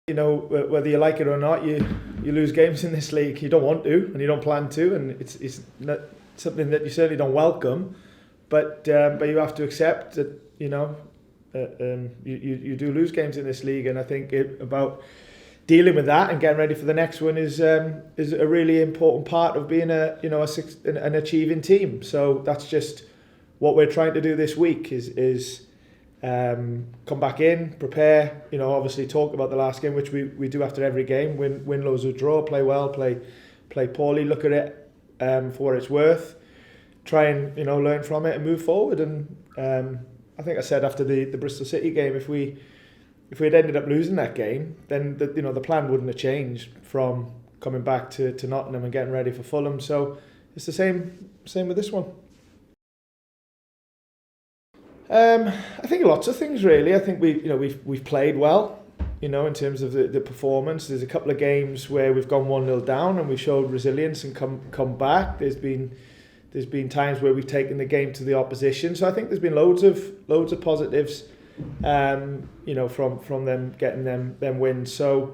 You know, whether you like it or not, you lose games in this league. You don't want to, and you don't plan to, and it's not something that you certainly don't welcome. But you have to accept that, you know, you do lose games in this league, and I think about dealing with that and getting ready for the next one is a really important part of being an achieving team. So that's just what we're trying to do this week is come back in, prepare, you know, obviously talk about the last game, which we do after every game, win, lose or draw, play well, play poorly, look at it for what it's worth, try and, you know, learn from it and move forward. And I think I said after the Bristol City game, if we had ended up losing that game, then the plan wouldn't have changed from coming back to Nottingham and getting ready for Fulham. So it's the same with this one. I think lots of things really. I think we've played well, you know, in terms of the performance. There's a couple of games where we've gone 1-0 down and we've showed resilience and come back. There's been times where we've taken the game to the opposition. So I think there's been loads of positives, you know, from them getting them wins. So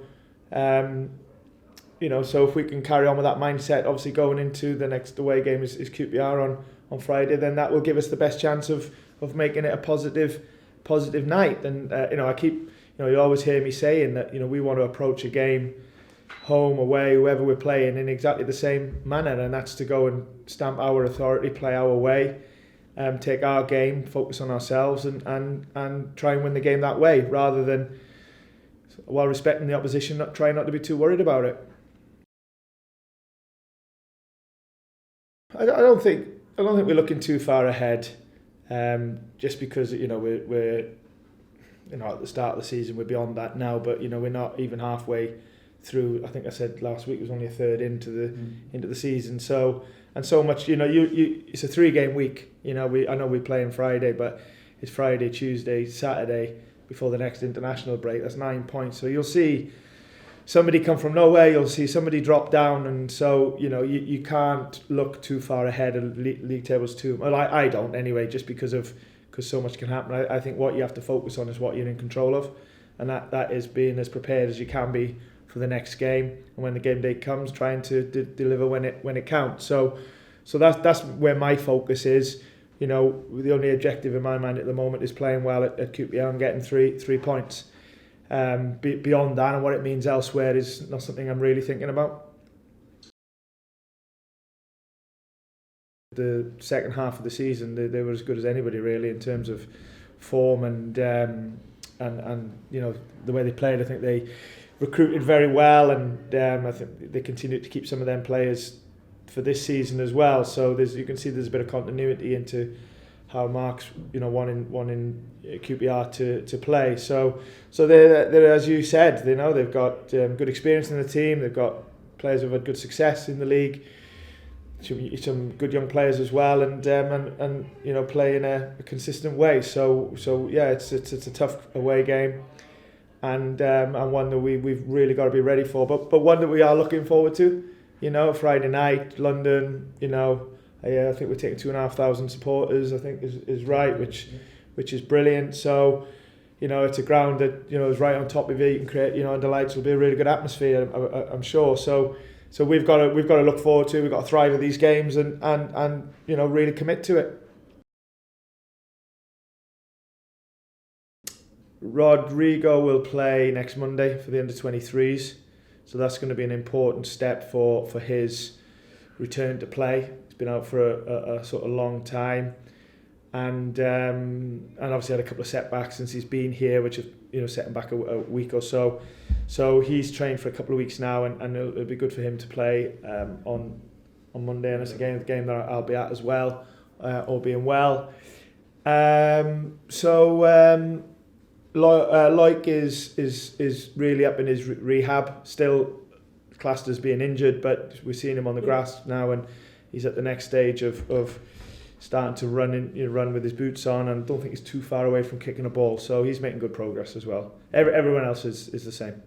you know, so if we can carry on with that mindset, obviously going into the next away game is QPR on Friday, then that will give us the best chance of making it a positive night. And you know, you always hear me saying that, you know, we want to approach a game, home, away, whoever we're playing, in exactly the same manner, and that's to go and stamp our authority, play our way, take our game, focus on ourselves, and try and win the game that way, rather than, while respecting the opposition, try not to be too worried about it. I don't think we're looking too far ahead. Just because, you know, we're you know, at the start of the season, we're beyond that now, but, you know, we're not even halfway through. I think I said last week it was only a third into the season. So much, you know, it's a 3-game week. You know, I know we play on Friday, but it's Friday, Tuesday, Saturday before the next international break. That's 9 points. So you'll see somebody come from nowhere, you'll see somebody drop down, and so, you know, you can't look too far ahead of league tables too. Well, I don't anyway, just because so much can happen. I think what you have to focus on is what you're in control of, and that is being as prepared as you can be for the next game, and when the game day comes, trying to deliver when it counts. So that's where my focus is. You know, the only objective in my mind at the moment is playing well at QPR and getting three points. Beyond that and what it means elsewhere is not something I'm really thinking about. The second half of the season, they were as good as anybody really in terms of form and you know, the way they played. I think they recruited very well, and I think they continued to keep some of them players for this season as well. So you can see there's a bit of continuity into how Mark's, you know, wanting QPR to play. So they're, as you said, you know, they've got good experience in the team. They've got players who've had good success in the league. Some good young players as well, and you know, play in a consistent way. So yeah, it's a tough away game, and one that we've really got to be ready for. But one that we are looking forward to. You know, Friday night, London. You know. I think we're taking 2,500 supporters, I think is right, which is brilliant. So, you know, it's a ground that, you know, is right on top of it. You can create, you know, and the lights will be a really good atmosphere, I'm sure. So we've got to look forward to. We've got to thrive at these games and you know, really commit to it. Rodrigo will play next Monday for the under-23s, so that's going to be an important step for his return to play. Been out for a sort of long time, and obviously had a couple of setbacks since he's been here, which have, you know, set him back a week or so. So he's trained for a couple of weeks now, and it'll be good for him to play on Monday, and it's a game that I'll be at as well, all being well. Loic is really up in his rehab, still classed as being injured, but we're seeing him on the grass now, and he's at the next stage of starting to run with his boots on, and I don't think he's too far away from kicking a ball. So he's making good progress as well. Everyone else is the same.